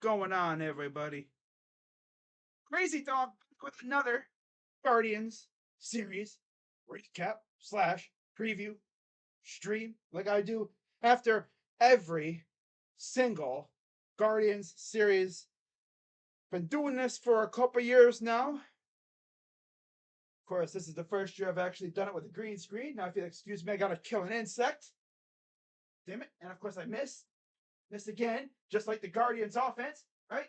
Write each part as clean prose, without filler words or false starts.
Going on, everybody? Crazy Dog with another Guardians series recap slash preview stream, like I do after every single Guardians series. Been doing this for a couple years now. Of course, this is the first year I've actually done it with a green screen. Now, if you'll excuse me, I gotta kill an insect. Damn it. And of course, I missed again, just like the Guardians offense, right?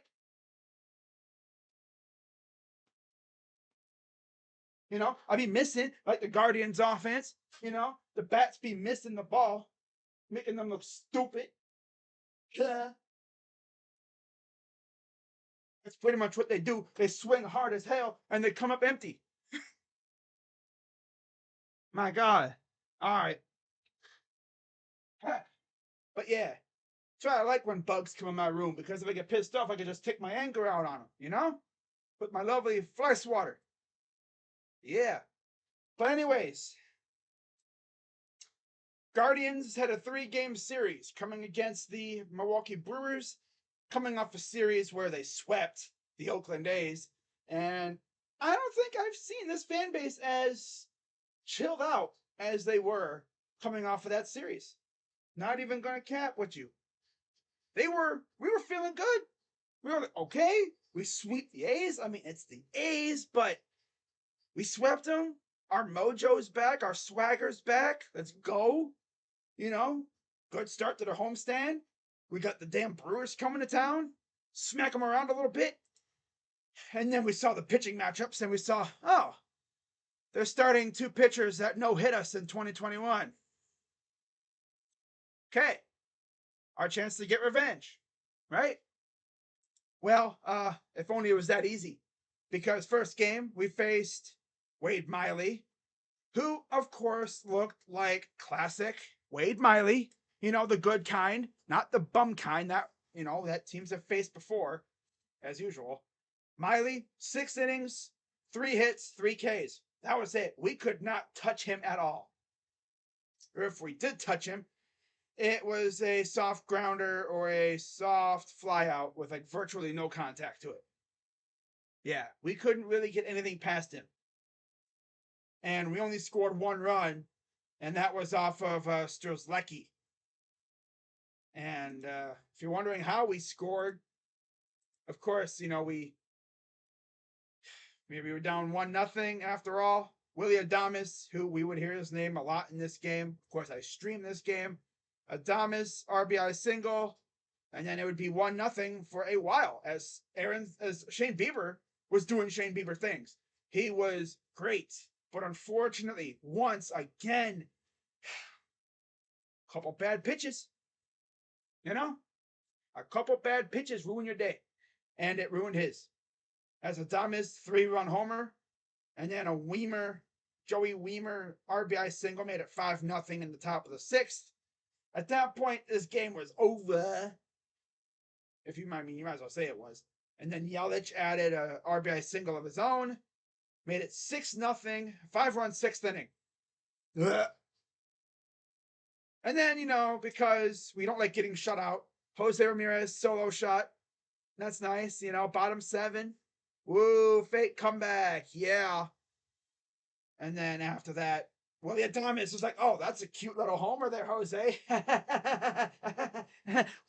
I be missing like the Guardians offense. The bats be missing the ball, making them look stupid. That's pretty much what they do. They swing hard as hell and they come up empty. My God. All right. But yeah, so I like when bugs come in my room because if I get pissed off, I can just take my anger out on them, With my lovely fly swatter. Yeah. But anyways, Guardians had a 3-game series coming against the Milwaukee Brewers, coming off a series where they swept the Oakland A's. And I don't think I've seen this fan base as chilled out as they were coming off of that series. Not even gonna cap with you. We were feeling good. We were like, okay, we sweep the A's. I mean, it's the A's, but we swept them. Our mojo's back, our swagger's back. Let's go. Good start to the homestand. We got the damn Brewers coming to town, smack them around a little bit. And then we saw the pitching matchups and we saw, oh, they're starting 2 pitchers that no hit us in 2021. Okay, our chance to get revenge, right? Well, if only it was that easy. Because first game, we faced Wade Miley, who, of course, looked like classic Wade Miley. The good kind, not the bum kind that teams have faced before, as usual. Miley, 6 innings, 3 hits, 3 Ks. That was it. We could not touch him at all. Or if we did touch him, it was a soft grounder or a soft flyout with like virtually no contact to it. Yeah, we couldn't really get anything past him. And we only scored 1 run, and that was off of Strzelecki. And if you're wondering how we scored, of course, we were down 1-0 after all. Willie Adames, who we would hear his name a lot in this game. Of course, I streamed this game. Adames, RBI single. And then it would be 1-0 for a while as Shane Bieber was doing Shane Bieber things. He was great. But unfortunately, once again, a couple bad pitches. A couple bad pitches ruin your day. And it ruined his. As Adames 3-run homer, and then a Joey Wiemer RBI single made it 5-0 in the top of the 6th. At that point, this game was over. If you might as well say it was. And then Yelich added a RBI single of his own, made it 6-0, 5-run 6th inning. Ugh. And then, because we don't like getting shut out, Jose Ramirez solo shot. That's nice, bottom 7. Woo, fake comeback. Yeah. And then after that, Willie Adames was like, oh, that's a cute little homer there, Jose.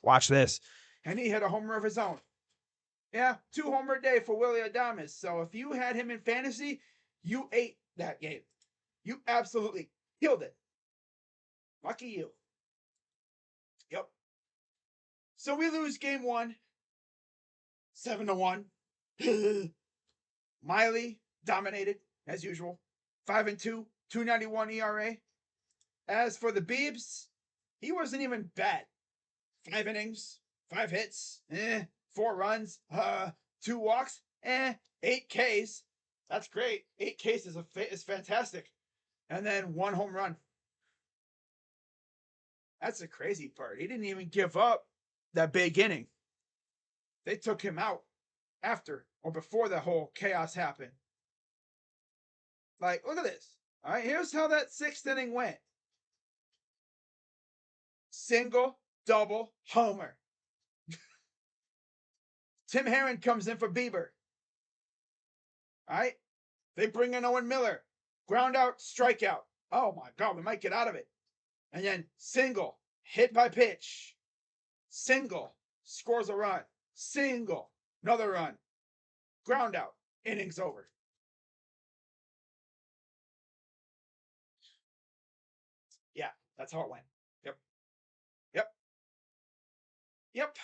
Watch this. And he hit a homer of his own. Yeah, 2 homer a day for Willie Adames. So if you had him in fantasy, you ate that game. You absolutely killed it. Lucky you. Yep. So we lose game 1, 7-1. Miley dominated as usual. 5-2, 2.91 ERA. As for the Biebs, he wasn't even bad. 5 innings, 5 hits, 4 runs, 2 walks, 8 Ks. That's great. 8 Ks is fantastic. And then 1 home run. That's the crazy part. He didn't even give up that big inning. They took him out after or before the whole chaos happened. Like, look at this. All right, here's how that sixth inning went: single, double, homer. Tim Herron comes in for Bieber. All right, they bring in Owen Miller. Ground out, strikeout. Oh my God, we might get out of it. And then single, hit by pitch. Single, scores a run. Single, another run. Ground out, innings over. Yeah, that's how it went. Yep. Yep. Yep.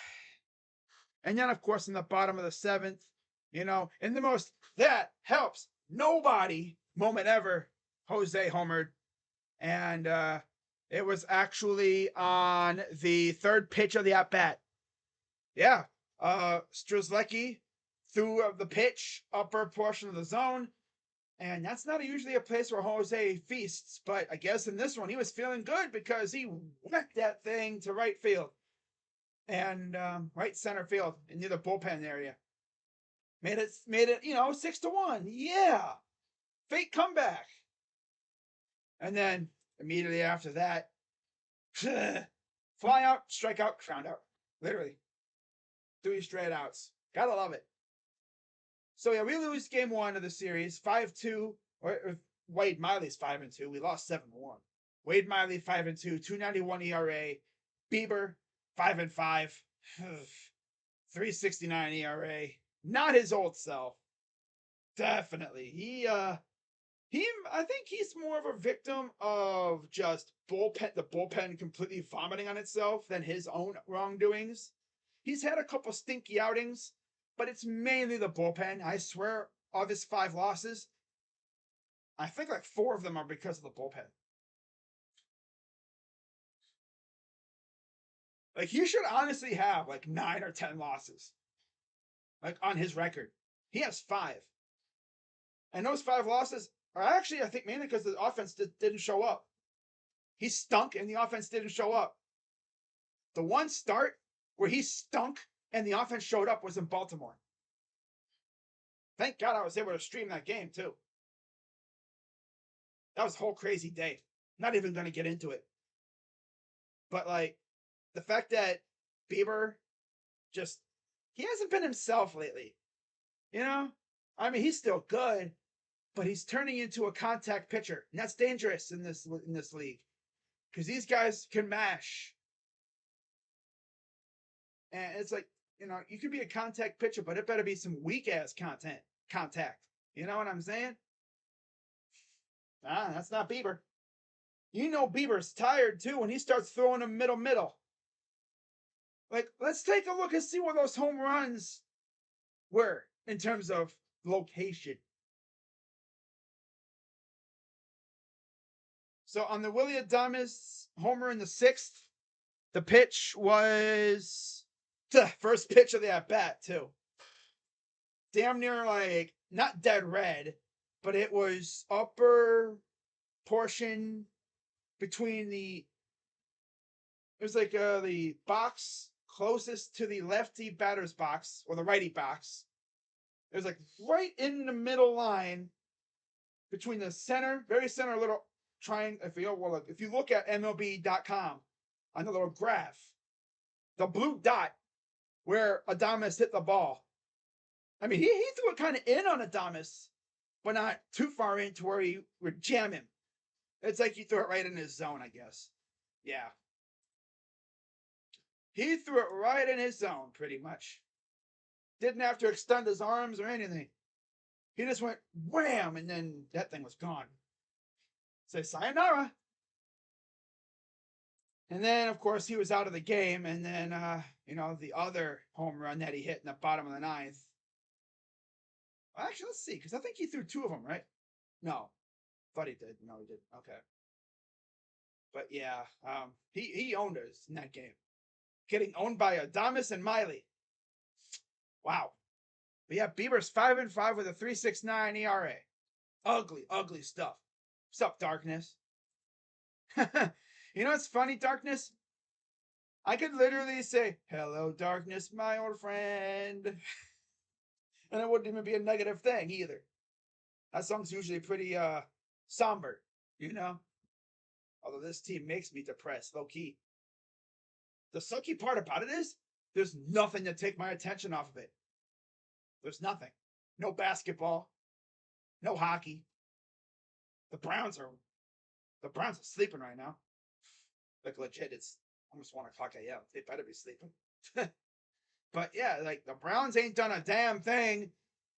And then, of course, in the bottom of the seventh, in the most that helps nobody moment ever, Jose homered. And it was actually on the third pitch of the at bat. Yeah. Strzelecki threw the pitch, upper portion of the zone. And that's not usually a place where Jose feasts. But I guess in this one, he was feeling good because he whacked that thing to right field and right center field near the bullpen area. Made it 6-1. Yeah. Fake comeback. And then immediately after that, fly out, strike out, ground out. Literally. 3 straight outs. Gotta love it. So yeah, we lose game 1 of the series, 5-2. Or Wade Miley's 5-2. We lost 7-1. Wade Miley 5-2, 2.91 ERA. Bieber 5-5, 3.69 ERA. Not his old self. Definitely. I think he's more of a victim of just the bullpen completely vomiting on itself than his own wrongdoings. He's had a couple stinky outings, but it's mainly the bullpen. I swear, of his 5 losses, I think like 4 of them are because of the bullpen. Like, he should honestly have like 9 or 10 losses, like on his record. He has 5. And those 5 losses are actually, I think, mainly because the offense didn't show up. He stunk and the offense didn't show up. The one start where he stunk and the offense showed up was in Baltimore. Thank God I was able to stream that game too. That was a whole crazy day. Not even going to get into it. But like, the fact that Bieber he hasn't been himself lately. I mean, he's still good, but he's turning into a contact pitcher, and that's dangerous in this league because these guys can mash. And it's like, you can be a contact pitcher, but it better be some weak ass contact. You know what I'm saying? That's not Bieber. Bieber's tired too when he starts throwing a middle. Like, let's take a look and see where those home runs were in terms of location. So on the Willy Adames homer in the 6th, the pitch was the first pitch of the at bat too. Damn near like not dead red, but it was upper portion between the box closest to the lefty batter's box or the righty box. It was like right in the middle line between the very center little triangle. If you look at MLB.com on the little graph, the blue dot where Adames hit the ball. I mean, he threw it kind of in on Adames, but not too far in to where he would jam him. It's like he threw it right in his zone, I guess. Yeah. He threw it right in his zone, pretty much. Didn't have to extend his arms or anything. He just went wham, and then that thing was gone. Say sayonara. And then, of course, he was out of the game. And then, the other home run that he hit in the bottom of the 9th. Well, actually, let's see, because I think he threw 2 of them, right? No. Thought he did. No, he didn't. Okay. But yeah, he owned us in that game. Getting owned by Adames and Miley. Wow. But yeah, Bieber's 5-5 with a 3.69 ERA. Ugly stuff. What's up, Darkness? You know what's funny, Darkness? I could literally say, "Hello, Darkness, my old friend." And it wouldn't even be a negative thing either. That song's usually pretty somber. you know? Although this team makes me depressed, low key. The sucky part about it is there's nothing to take my attention off of it. There's nothing. No basketball, no hockey. The Browns are sleeping right now. Like legit, it's almost 1:00 a.m. They better be sleeping. But yeah, like the Browns ain't done a damn thing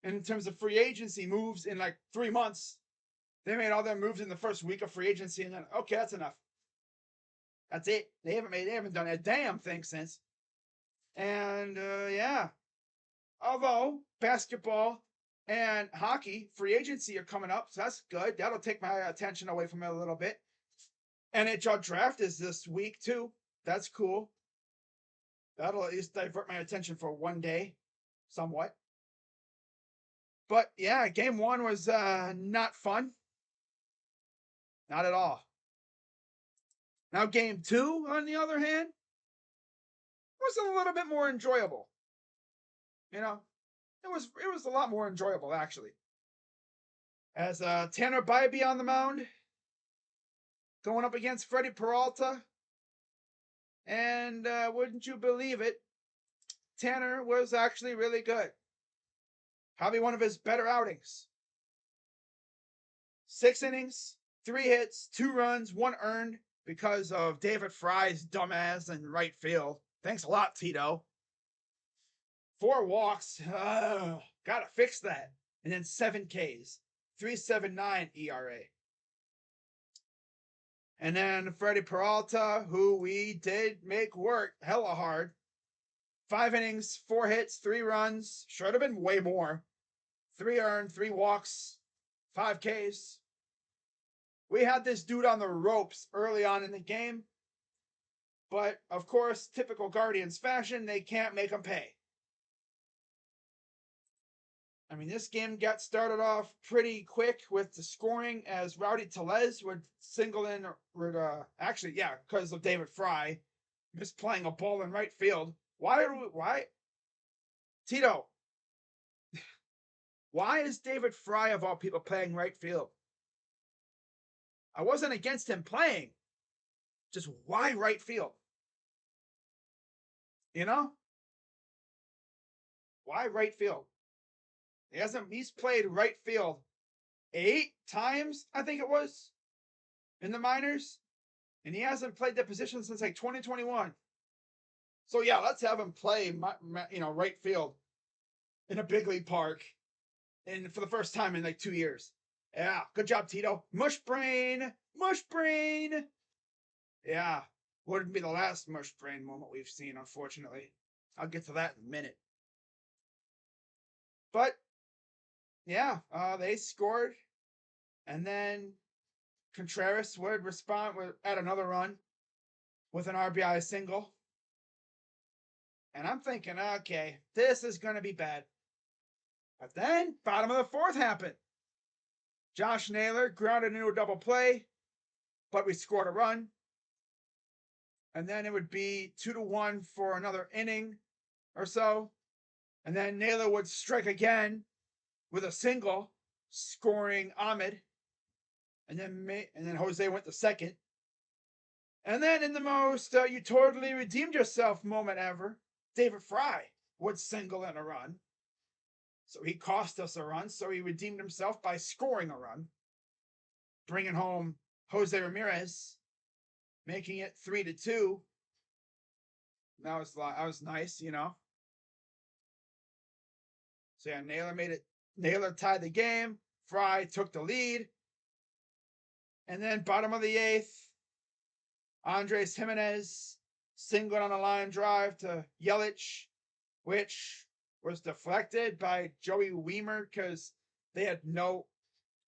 in terms of free agency moves in like 3 months. They made all their moves in the first week of free agency, and then okay, that's enough. That's it. They haven't done a damn thing since. And yeah, although basketball and hockey free agency are coming up, so that's good. That'll take my attention away from it a little bit. NHL draft is this week too. That's cool. That'll at least divert my attention for one day, somewhat. But yeah, game one was not fun. Not at all. Now game two, on the other hand, was a little bit more enjoyable. You know, it was a lot more enjoyable actually. As Tanner Bybee on the mound, going up against Freddie Peralta, and wouldn't you believe it, Tanner was actually really good. Probably one of his better outings. 6 innings, 3 hits, 2 runs, 1 earned because of David Fry's dumbass in right field. Thanks a lot, Tito. 4 walks. Gotta fix that. And then 7 Ks. 3.79 ERA. And then Freddie Peralta, who we did make work hella hard. 5 innings, 4 hits, 3 runs. Should have been way more. 3 earned, 3 walks, 5 Ks. We had this dude on the ropes early on in the game. But, of course, typical Guardians fashion, they can't make him pay. I mean, this game got started off pretty quick with the scoring as Rowdy Tellez would single in, because of David Fry misplaying a ball in right field. Why? Tito, why is David Fry, of all people, playing right field? I wasn't against him playing. Just why right field? You know? Why right field? He's played right field 8 times, I think it was, in the minors. And he hasn't played that position since like 2021. So yeah, let's have him play, right field in a big league park, and for the first time in like 2 years. Yeah, good job, Tito. Mush brain. Yeah, wouldn't be the last mush brain moment we've seen, unfortunately. I'll get to that in a minute. But yeah, they scored, and then Contreras would respond with add another run with an RBI single. And I'm thinking, okay, this is going to be bad. But then, bottom of the 4th happened. Josh Naylor grounded into a double play, but we scored a run. And then it would be 2-1 for another inning or so. And then Naylor would strike again with a single, scoring Ahmed. And then Jose went to second. And then in the most you totally redeemed yourself moment ever, David Fry would single in a run. So he cost us a run. So he redeemed himself by scoring a run, bringing home Jose Ramirez, making it 3-2. That was nice, you know. So yeah, Naylor tied the game. Fry took the lead. And then bottom of the 8th, Andres Jimenez singled on a line drive to Yelich, which was deflected by Joey Weimer because they had no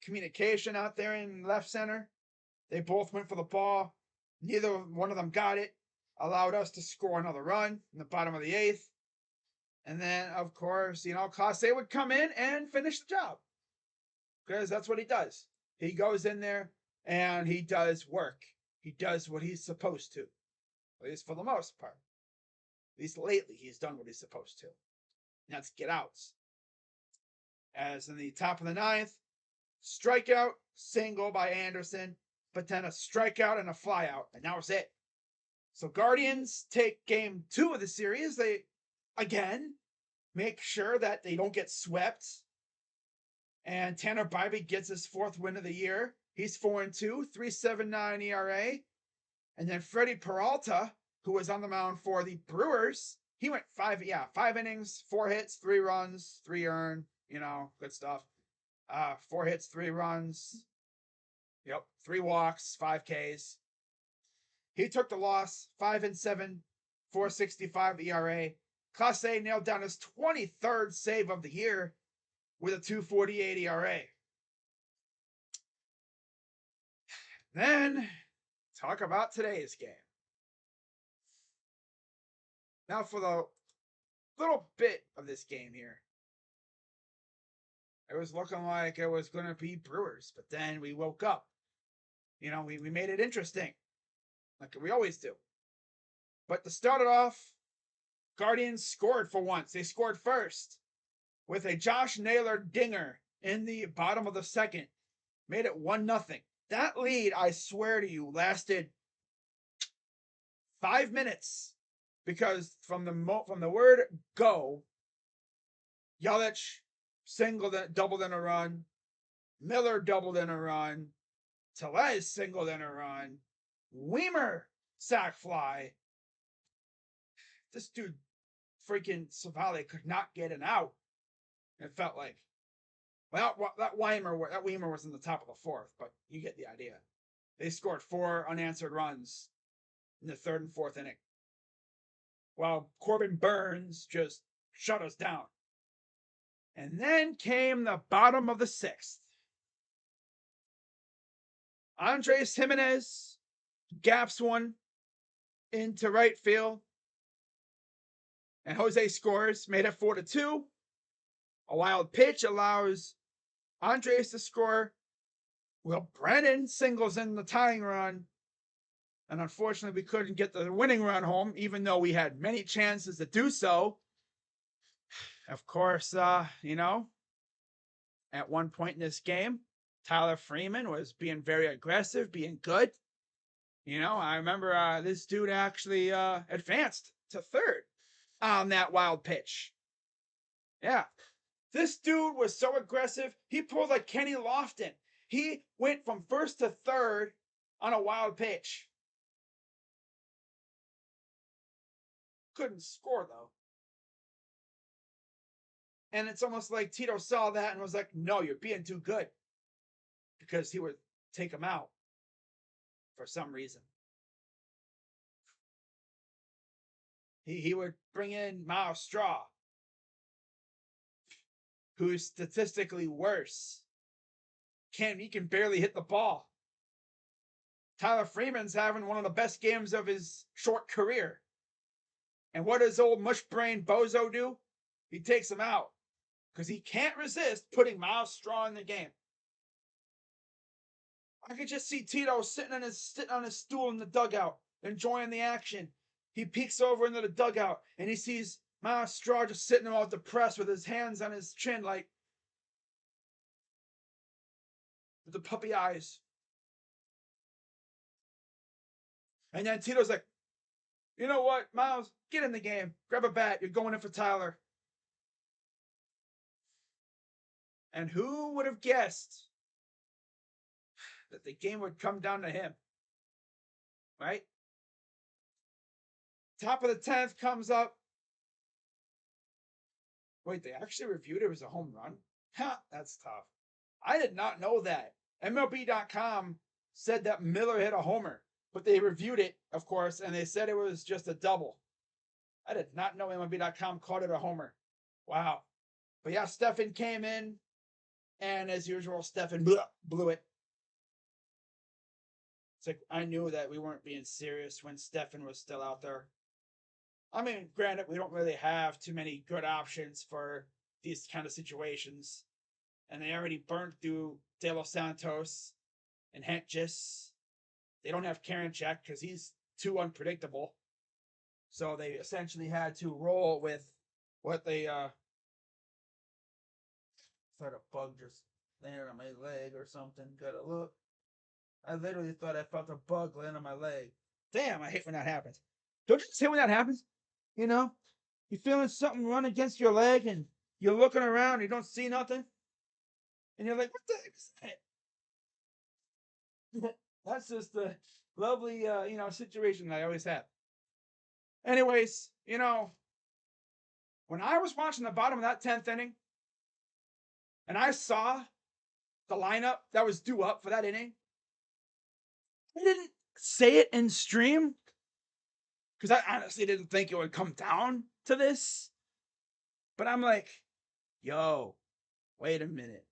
communication out there in left center. They both went for the ball. Neither one of them got it. Allowed us to score another run in the bottom of the 8th. And then, of course, Clase would come in and finish the job. Because that's what he does. He goes in there and he does work. He does what he's supposed to. At least for the most part. At least lately, he's done what he's supposed to. And that's get outs. As in the top of the 9th, strikeout, single by Anderson. but then a strikeout and a flyout, and that was it. So Guardians take game 2 of the series. They, again, make sure that they don't get swept. And Tanner Bybee gets his 4th win of the year. He's 4-2, 3.79 ERA. And then Freddie Peralta, who was on the mound for the Brewers, he went 5 innings, 4 hits, 3 runs, 3 earned, good stuff. 4 hits, 3 runs. Yep, 3 walks, 5 Ks. He took the loss, 5-7, 4.65 ERA. Class A nailed down his 23rd save of the year with a 2.48 ERA. Then, talk about today's game. Now for the little bit of this game here. It was looking like it was going to be Brewers, but then we woke up. We made it interesting, like we always do. But to start it off, Guardians scored for once. They scored first with a Josh Naylor dinger in the bottom of the 2nd. Made it 1-0. That lead, I swear to you, lasted 5 minutes. Because from the word go, Yelich doubled in a run, Miller doubled in a run, Tellez singled in a run, Weimer sac fly. This dude, freaking Savale, could not get an out. It felt like. Well, that Weimer was in the top of the 4th, but you get the idea. They scored 4 unanswered runs in the 3rd and 4th inning, while Corbin Burns just shut us down. And then came the bottom of the 6th. Andres Jimenez gaps one into right field. And Jose scores, made it 4-2. A wild pitch allows Andres to score. Well, Brennan singles in the tying run. And unfortunately, we couldn't get the winning run home, even though we had many chances to do so. Of course, at one point in this game, Tyler Freeman was being very aggressive, being good. I remember this dude actually advanced to 3rd on that wild pitch. Yeah. This dude was so aggressive, he pulled like Kenny Lofton. He went from 1st to 3rd on a wild pitch. Couldn't score, though. And it's almost like Tito saw that and was like, no, you're being too good. Because he would take him out for some reason. He would bring in Miles Straw, who's statistically worse. He can barely hit the ball. Tyler Freeman's having one of the best games of his short career. And what does old mush-brained Bozo do? He takes him out. Because he can't resist putting Miles Straw in the game. I could just see Tito sitting on his stool in the dugout, enjoying the action. He peeks over into the dugout, and he sees Miles Straw just sitting all depressed with his hands on his chin, like, with the puppy eyes. And then Tito's like, you know what, Miles, get in the game. Grab a bat. You're going in for Tyler. And who would have guessed that the game would come down to him? Right? Top of the 10th comes up. Wait, they actually reviewed it as a home run? Ha, that's tough. I did not know that. MLB.com said that Miller hit a homer, but they reviewed it, of course, and they said it was just a double. I did not know MLB.com called it a homer. Wow. But yeah, Stephan came in, and as usual, Stephan blew it. It's like I knew that we weren't being serious when Stephan was still out there. I mean, granted, we don't really have too many good options for these kind of situations. And they already burnt through De Los Santos and Hentges. They don't have Karinchak because he's too unpredictable. So they essentially had to roll with what they thought a bug just landed on my leg or something. Gotta look. I literally thought I felt a bug land on my leg. Damn, I hate when that happens. Don't you just hate when that happens? You know, you feeling something run against your leg and you're looking around, you don't see nothing, and you're like, "What the heck is that?" That's just a lovely, situation that I always have. Anyways, when I was watching the bottom of that 10th inning and I saw the lineup that was due up for that inning, I didn't say it in stream because I honestly didn't think it would come down to this. But I'm like, yo, wait a minute.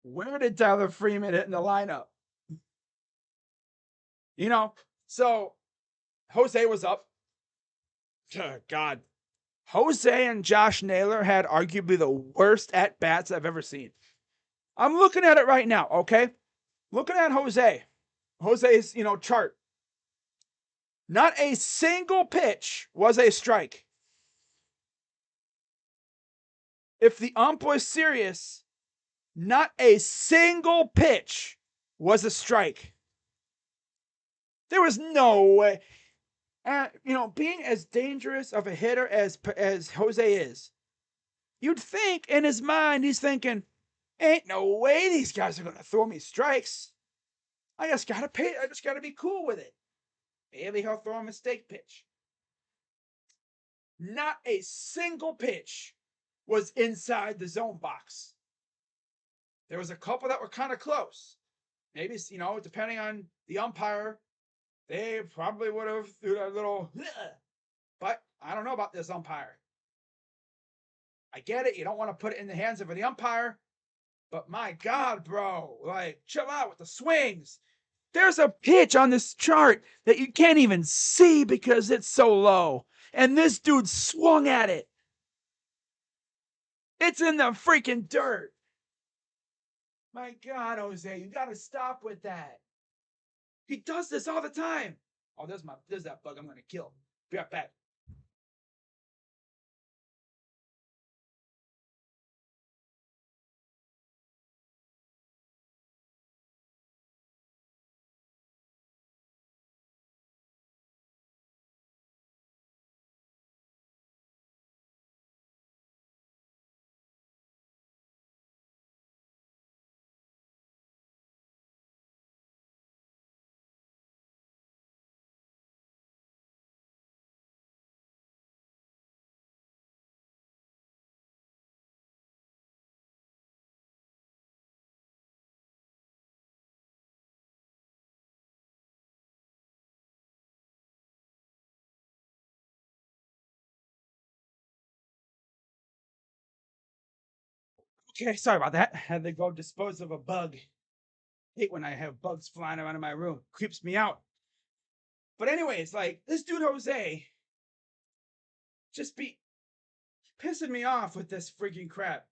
Where did Tyler Freeman hit in the lineup? So Jose was up. God. Jose and Josh Naylor had arguably the worst at bats I've ever seen. I'm looking at it right now, okay? Looking at Jose. Jose's, chart. Not a single pitch was a strike. If the ump was serious, not a single pitch was a strike. There was no way. Being as dangerous of a hitter as Jose is, you'd think in his mind he's thinking, ain't no way these guys are going to throw me strikes. I just got to be cool with it. Maybe he'll throw a mistake pitch. Not a single pitch was inside the zone box. There was a couple that were kind of close. Maybe, depending on the umpire, they probably would have threw a little, but I don't know about this umpire. I get it. You don't want to put it in the hands of the umpire, but my God, bro, chill out with the swings. There's a pitch on this chart that you can't even see because it's so low. And this dude swung at it. It's in the freaking dirt. My God, Jose, you got to stop with that. He does this all the time. Oh, there's that bug I'm going to kill. Be right back. Okay, sorry about that. Had to go dispose of a bug. Hate when I have bugs flying around in my room. Creeps me out. But anyways, this dude Jose just be pissing me off with this freaking crap.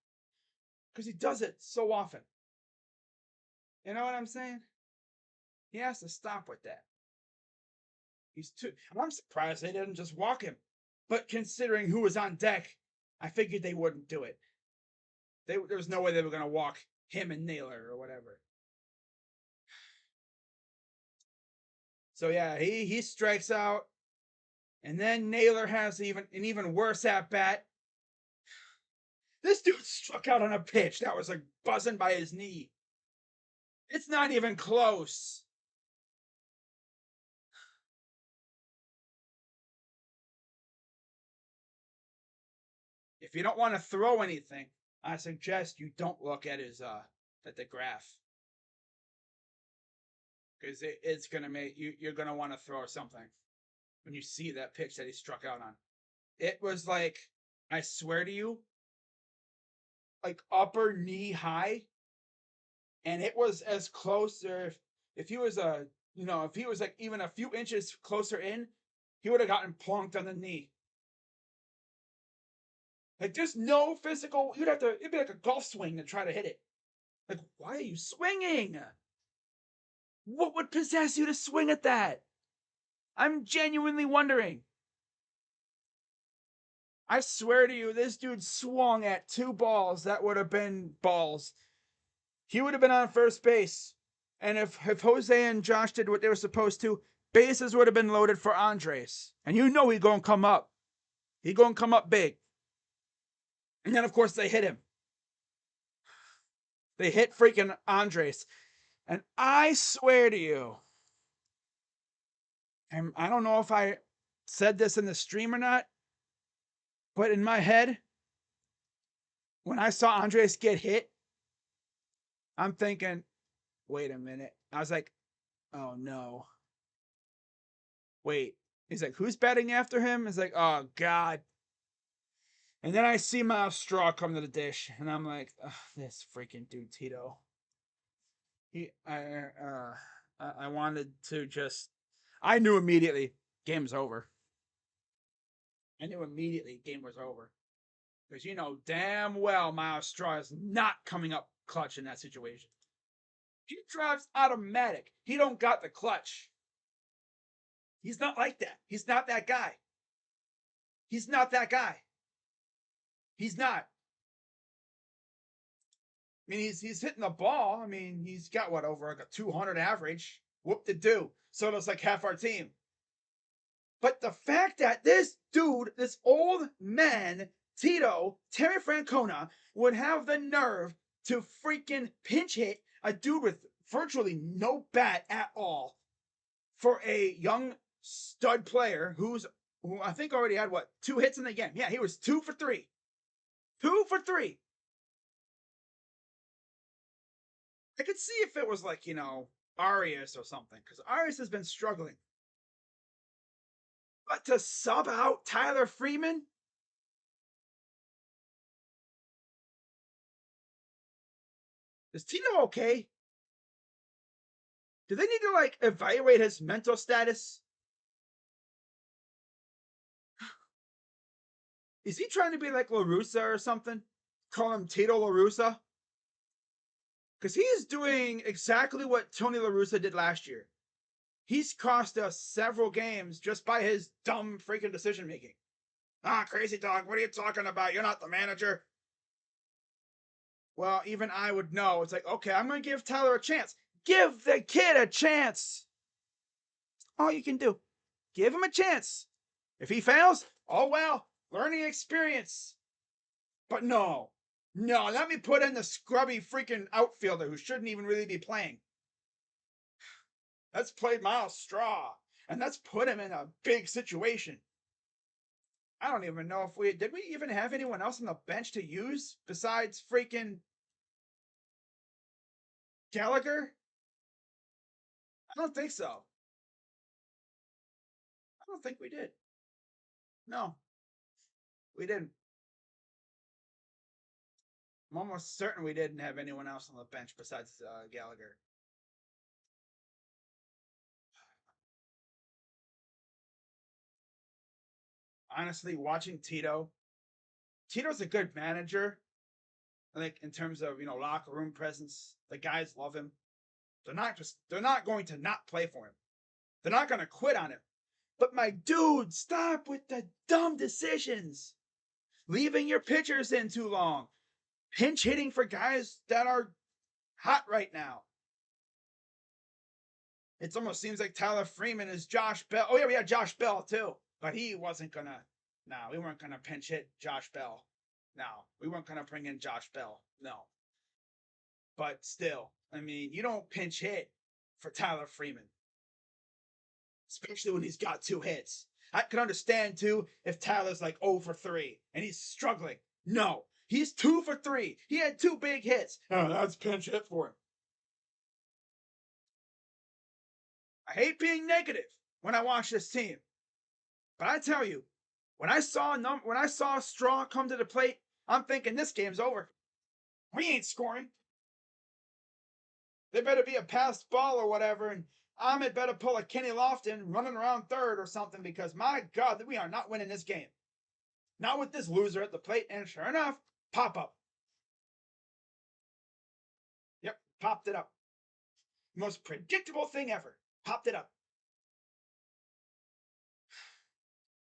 Because he does it so often. You know what I'm saying? He has to stop with that. I'm surprised they didn't just walk him. But considering who was on deck, I figured they wouldn't do it. There was no way they were going to walk him and Naylor or whatever. So yeah, he strikes out. And then Naylor has an even worse at bat. This dude struck out on a pitch that was buzzing by his knee. It's not even close. If you don't want to throw anything, I suggest you don't look at at the graph. Because it's gonna make you're gonna want to throw something when you see that pitch that he struck out on. It was I swear to you, upper knee high, and it was as close, or if he was if he was even a few inches closer in, he would have gotten plonked on the knee. There's no physical. It'd be like a golf swing to try to hit it. Why are you swinging? What would possess you to swing at that? I'm genuinely wondering. I swear to you, this dude swung at two balls that would have been balls. He would have been on first base. And if Jose and Josh did what they were supposed to, bases would have been loaded for Andres. And you know he's going to come up. He's going to come up big. And then, of course, they hit him. They hit freaking Andres. And I swear to you, and I don't know if I said this in the stream or not, but in my head, when I saw Andres get hit, I'm thinking, wait a minute. I was like, oh no. Wait. He's like, who's batting after him? It's like, oh God. And then I see Miles Straw come to the dish, and I'm like, this freaking dude, Tito. I wanted to just. I knew immediately game's over. I knew immediately game was over. Because you know damn well Miles Straw is not coming up clutch in that situation. He drives automatic. He don't got the clutch. He's not like that. He's not that guy. He's not that guy. He's not. I mean, he's hitting the ball. I mean, he's got what, over like a 200 average. Whoop de do. So does like half our team. But the fact that this dude, this old man, Tito, Terry Francona, would have the nerve to freaking pinch hit a dude with virtually no bat at all for a young stud player who I think already had what, 2 hits in the game. Yeah, he was 2 for 3. 2 for 3. I could see if it was like, you know, Arias or something, because Arias has been struggling. But to sub out Tyler Freeman? Is Tino okay? Do they need to like evaluate his mental status? Is he trying to be like La Russa or something? Call him Tito La Russa? Because he is doing exactly what Tony La Russa did last year. He's cost us several games just by his dumb freaking decision making. Crazy dog, what are you talking about? You're not the manager. Well, even I would know. It's like, okay, I'm going to give Tyler a chance. Give the kid a chance. All you can do. Give him a chance. If he fails, oh well, learning experience. But no, let me put in the scrubby freaking outfielder who shouldn't even really be playing. Let's play Miles Straw, and let's put him in a big situation. I don't even know if did we even have anyone else on the bench to use besides freaking Gallagher? I don't think so. I don't think we did. No, we didn't. I'm almost certain we didn't have anyone else on the bench besides Gallagher. Honestly, watching Tito's a good manager. Like in terms of, you know, locker room presence, the guys love him. They're not going to not play for him. They're not going to quit on him. But my dude, stop with the dumb decisions. Leaving your pitchers in too long. Pinch hitting for guys that are hot right now. It almost seems like Tyler Freeman is Josh Bell. Oh yeah, we had Josh Bell too. But he wasn't gonna. No, we weren't gonna pinch hit Josh Bell. No, we weren't gonna bring in Josh Bell. No. But still, I mean, you don't pinch hit for Tyler Freeman, especially when he's got 2 hits. I could understand too if Tyler's like 0 for 3 and he's struggling. No, he's 2 for 3. He had 2 big hits. Oh, that's pinch hit for him. I hate being negative when I watch this team, but I tell you, when I saw Straw come to the plate, I'm thinking this game's over. We ain't scoring. There better be a passed ball or whatever, and Ahmed better pull a Kenny Lofton running around third or something, because my God, we are not winning this game. Not with this loser at the plate. And sure enough, pop up. Yep, popped it up. Most predictable thing ever. Popped it up.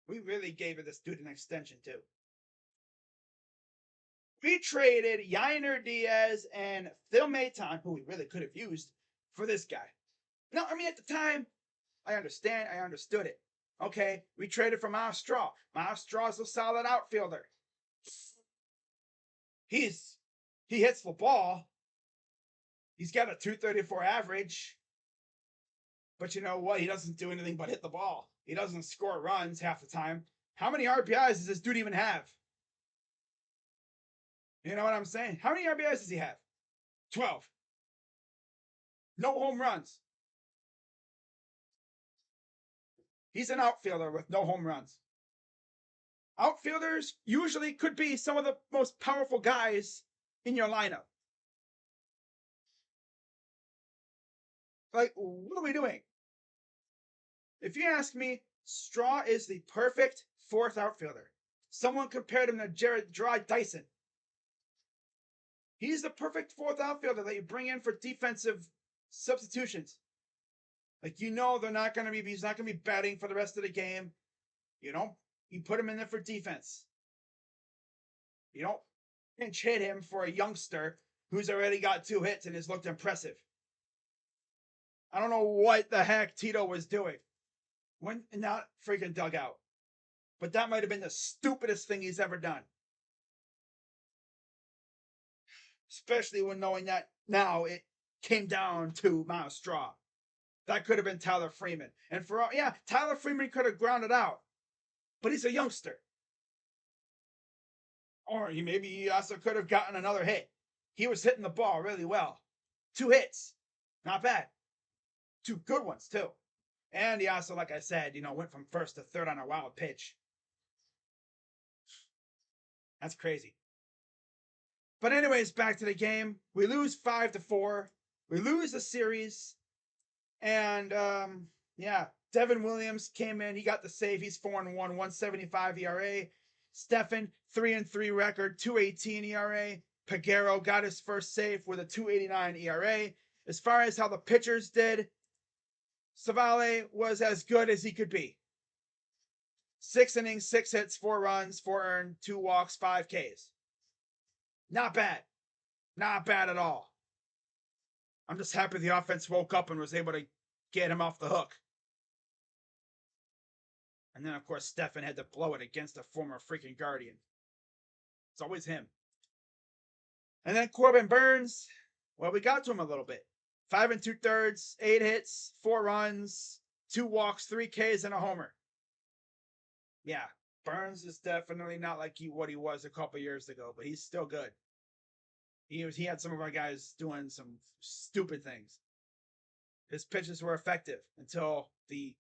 We really gave this dude an extension too. We traded Yainer Diaz and Phil Maton, who we really could have used, for this guy. Now, I mean, at the time, I understood it. Okay, we traded for Miles Straw. Miles Straw's a solid outfielder. He hits the ball. He's got a 234 average. But you know what? He doesn't do anything but hit the ball. He doesn't score runs half the time. How many RBIs does this dude even have? You know what I'm saying? How many RBIs does he have? 12. No home runs. He's an outfielder with no home runs. Outfielders usually could be some of the most powerful guys in your lineup. Like, what are we doing? If you ask me, Straw is the perfect fourth outfielder. Someone compared him to Gerard Dyson. He's the perfect fourth outfielder that you bring in for defensive substitutions. Like, you know, he's not going to be batting for the rest of the game. You put him in there for defense. You don't pinch hit him for a youngster who's already got 2 hits and has looked impressive. I don't know what the heck Tito was doing when in that freaking dugout. But that might have been the stupidest thing he's ever done. Especially when knowing that now it came down to Miles Straw. That could have been Tyler Freeman. And Tyler Freeman could have grounded out. But he's a youngster. Or he also could have gotten another hit. He was hitting the ball really well. 2 hits. Not bad. 2 good ones, too. And he also, like I said, went from first to third on a wild pitch. That's crazy. But anyways, back to the game. We lose 5-4. We lose the series. And, Devin Williams came in. He got the save. He's 4-1, 1.75 ERA. Stephan, 3-3 record, 2.18 ERA. Peguero got his first save with a 2.89 ERA. As far as how the pitchers did, Savale was as good as he could be. 6 innings, 6 hits, 4 runs, 4 earned, 2 walks, 5 Ks. Not bad. Not bad at all. I'm just happy the offense woke up and was able to get him off the hook. And then, of course, Stephan had to blow it against a former freaking Guardian. It's always him. And then Corbin Burnes, well, we got to him a little bit. 5 2/3, 8 hits, 4 runs, 2 walks, 3 Ks, and a homer. Yeah, Burnes is definitely not like what he was a couple years ago, but he's still good. He had some of our guys doing some stupid things. His pitches were effective until the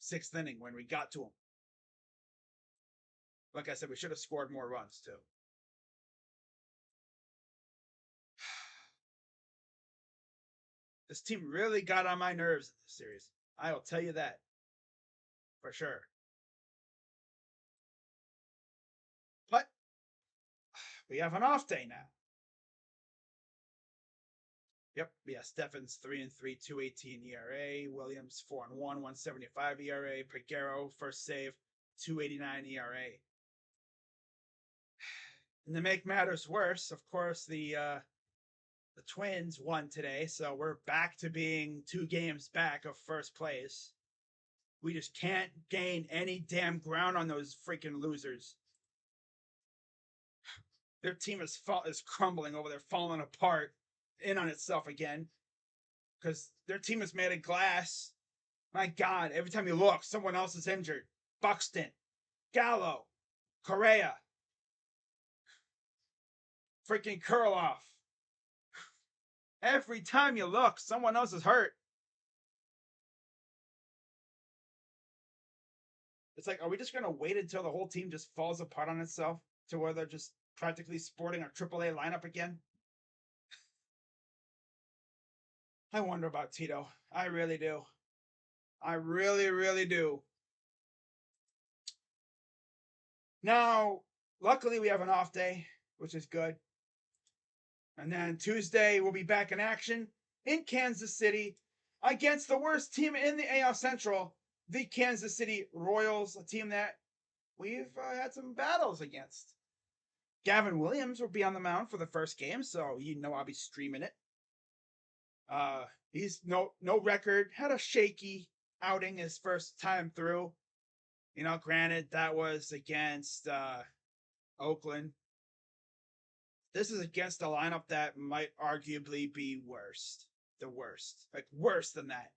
6th inning when we got to him. Like I said, we should have scored more runs too. This team really got on my nerves in this series. I will tell you that. For sure. But we have an off day now. Yep, yeah, Stephan's 3-3, 2.18 ERA. Williams 4-1, 1.75 ERA. Peguero, first save, 2.89 ERA. And to make matters worse, of course, the Twins won today, so we're back to being 2 games back of first place. We just can't gain any damn ground on those freaking losers. Their team is crumbling over there, falling apart, in on itself again. Because their team is made of glass. My God, every time you look, someone else is injured. Buxton, Gallo, Correa, freaking Kurloff. Every time you look, someone else is hurt. It's like, are we just going to wait until the whole team just falls apart on itself to where they're just practically sporting a AAA lineup again? I wonder about Tito. I really do. I really, really do. Now, luckily we have an off day, which is good. And then Tuesday we'll be back in action in Kansas City against the worst team in the AL Central, the Kansas City Royals, a team that we've had some battles against. Gavin Williams will be on the mound for the first game, so I'll be streaming it. He's no record. Had a shaky outing his first time through. Granted that was against Oakland. This is against a lineup that might arguably be the worst, like worse than that.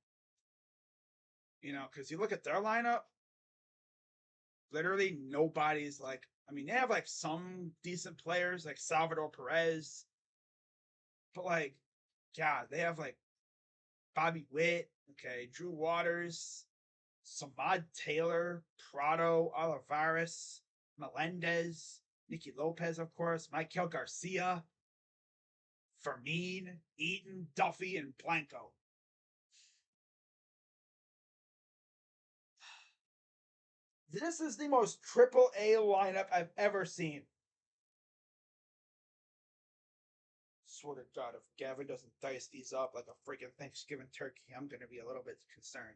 Because you look at their lineup, literally nobody's like. I mean, they have like some decent players like Salvador Perez, but like, God, they have like Bobby Witt, okay, Drew Waters, Samad Taylor, Prado, Olivares, Melendez, Nicky Lopez, of course, Michael Garcia, Fermin, Eaton, Duffy, and Blanco. This is the most triple A lineup I've ever seen. Swear to God, if Gavin doesn't dice these up like a freaking Thanksgiving turkey, I'm going to be a little bit concerned.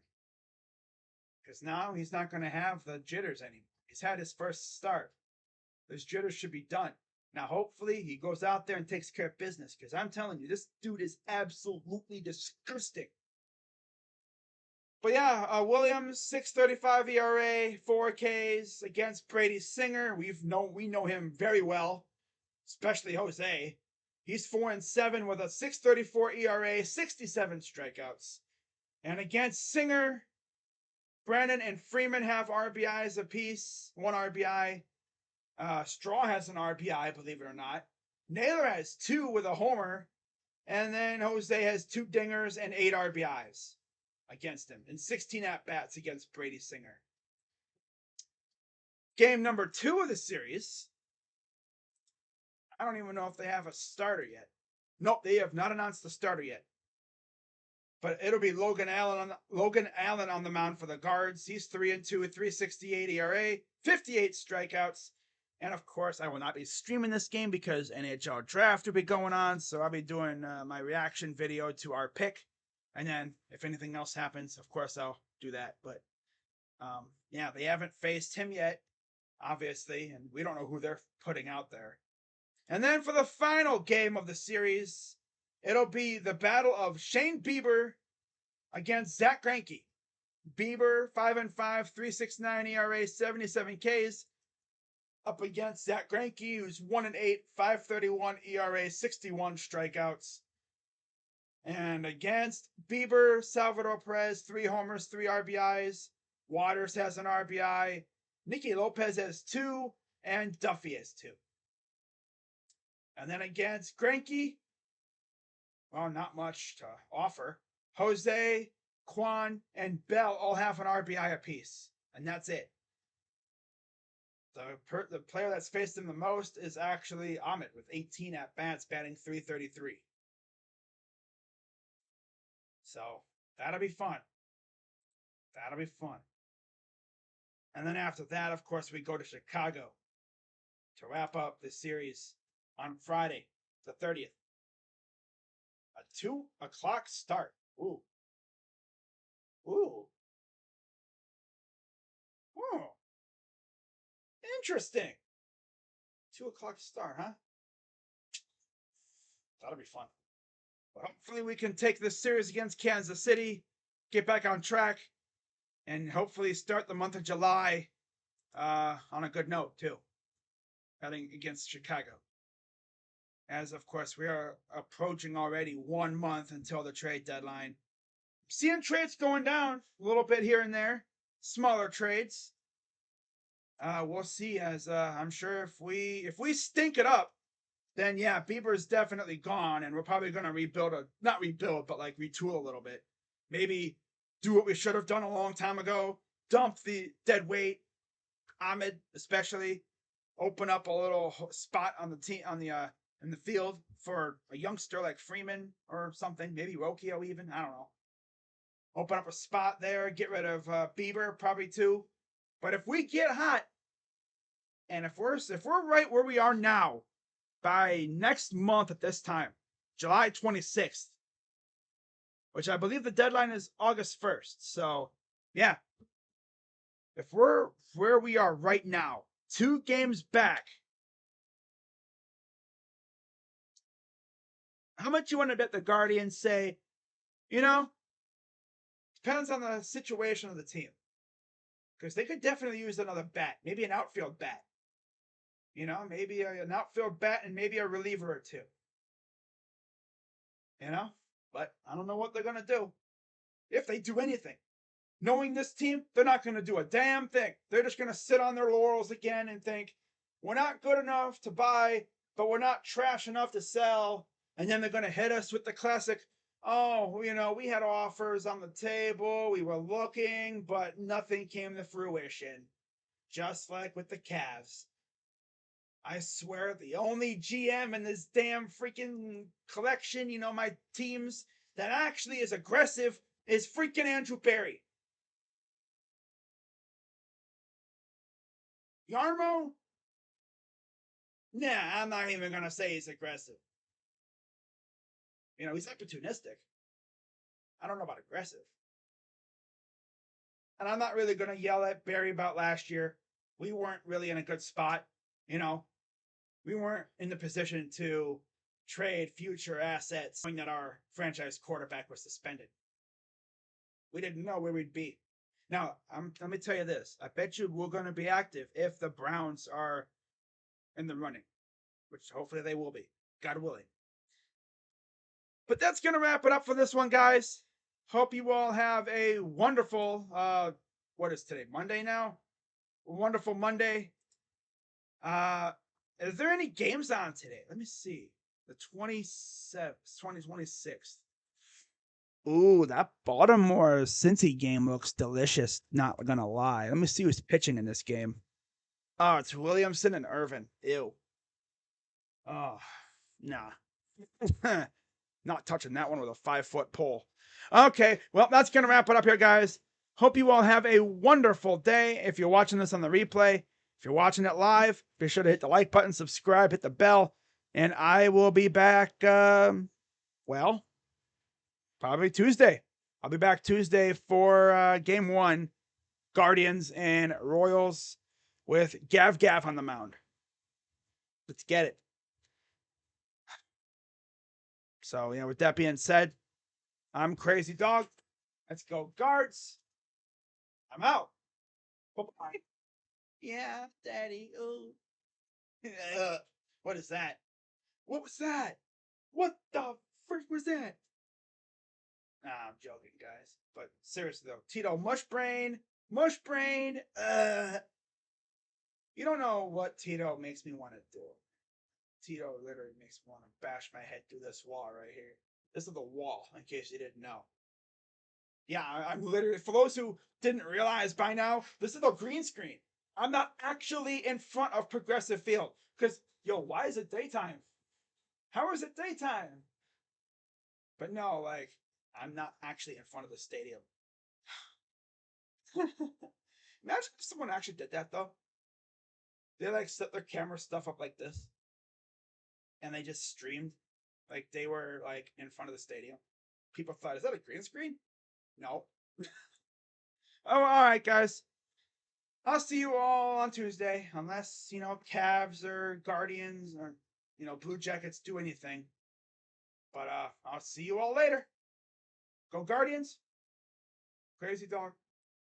Because now he's not going to have the jitters anymore. He's had his first start. Those jitters should be done. Now, hopefully, he goes out there and takes care of business. Because I'm telling you, this dude is absolutely disgusting. But yeah, Williams, 6.35 ERA, 4 Ks against Brady Singer. We know him very well, especially Jose. He's 4-7 with a 6.34 ERA, 67 strikeouts. And against Singer, Brandon and Freeman have RBIs apiece, 1 RBI. Straw has an RBI, believe it or not. Naylor has 2 with a homer. And then Jose has 2 dingers and 8 RBIs against him and 16 at-bats against Brady Singer. Game number 2 of the series. I don't even know if they have a starter yet. Nope, they have not announced the starter yet. But it'll be Logan Allen on the mound for the Guards. He's 3-2 with 3.68 ERA, 58 strikeouts. And of course, I will not be streaming this game because NHL Draft will be going on. So I'll be doing my reaction video to our pick. And then if anything else happens, of course, I'll do that. But yeah, they haven't faced him yet, obviously. And we don't know who they're putting out there. And then for the final game of the series, it'll be the battle of Shane Bieber against Zach Greinke. Bieber, 5-5, 3.69 ERA, 77 Ks. Up against Zach Greinke, who's 1-8, 5.31 ERA, 61 strikeouts. And against Bieber, Salvador Perez, 3 homers, 3 RBIs. Waters has an RBI. Nicky Lopez has 2, and Duffy has 2. And then against Greinke, well, not much to offer. Jose, Kwan, and Bell all have an RBI apiece. And that's it. The player that's faced him the most is actually Ahmed with 18 at-bats, batting .333. So, that'll be fun. That'll be fun. And then after that, of course, we go to Chicago to wrap up the series on Friday, the 30th. A 2 o'clock start. Ooh. Ooh. Oh. Interesting. 2 o'clock start, huh? That'll be fun. But hopefully we can take this series against Kansas City, get back on track, and hopefully start the month of July on a good note, too. Heading against Chicago. As, of course, we are approaching already 1 month until the trade deadline. Seeing trades going down a little bit here and there. Smaller trades. We'll see, as I'm sure if we stink it up, then yeah, Bieber's definitely gone, and we're probably going to not rebuild, but like retool a little bit. Maybe do what we should have done a long time ago. Dump the dead weight, Ahmed especially. Open up a little spot on the team in the field for a youngster like Freeman or something. Maybe Rocchio even. I don't know. Open up a spot there. Get rid of Bieber probably too. But if we get hot, and if we're right where we are now, by next month at this time, July 26th, which I believe the deadline is August 1st. So, yeah. If we're where we are right now, 2 games back, how much you want to bet the Guardians say You know, depends on the situation of the team. Because they could definitely use another bat, maybe an outfield bat. Maybe an outfield bat and maybe a reliever or two. You know, but I don't know what they're gonna do if they do anything. Knowing this team, they're not gonna do a damn thing. They're just gonna sit on their laurels again and think we're not good enough to buy, but we're not trash enough to sell. And then they're gonna hit us with the classic, oh, we had offers on the table, we were looking, but nothing came to fruition. Just like with the Cavs. I swear, the only GM in this damn freaking collection, my teams, that actually is aggressive is freaking Andrew Barry. Yarmo? Nah, I'm not even going to say he's aggressive. He's opportunistic. I don't know about aggressive. And I'm not really going to yell at Barry about last year. We weren't really in a good spot. We weren't in the position to trade future assets knowing that our franchise quarterback was suspended. We didn't know where we'd be. Now, let me tell you this. I bet you we're going to be active if the Browns are in the running, which hopefully they will be, God willing. But that's going to wrap it up for this one, guys. Hope you all have a wonderful, what is today, Monday now? Wonderful Monday. Is there any games on today? Let me see. The 27th, 2026th. Ooh, that Baltimore Cincy game looks delicious. Not gonna lie. Let me see who's pitching in this game. Oh, it's Williamson and Irvin. Ew. Oh, nah. Not touching that one with a 5-foot pole. Okay, well, that's gonna wrap it up here, guys. Hope you all have a wonderful day. If you're watching this on the replay, if you're watching it live, be sure to hit the like button, subscribe, hit the bell, and I will be back. Probably Tuesday. I'll be back Tuesday for game 1, Guardians and Royals with Gav on the mound. Let's get it. So, with that being said, I'm Crazy Dog. Let's go, Guards. I'm out. Bye-bye. Yeah, Daddy. Ooh. What is that? What was that? What the frick was that? Nah, I'm joking, guys. But seriously though, Tito Mushbrain. You don't know what Tito makes me want to do. Tito literally makes me want to bash my head through this wall right here. This is the wall, in case you didn't know. Yeah, I'm literally, for those who didn't realize by now, this is the green screen. I'm not actually in front of Progressive Field. Because, why is it daytime? How is it daytime? But no, I'm not actually in front of the stadium. Imagine if someone actually did that, though. They, set their camera stuff up like this. And they just streamed. They were, in front of the stadium. People thought, is that a green screen? No. Oh, all right, guys. I'll see you all on Tuesday, unless, Cavs or Guardians or, Blue Jackets do anything. But I'll see you all later. Go Guardians. Crazy Dog.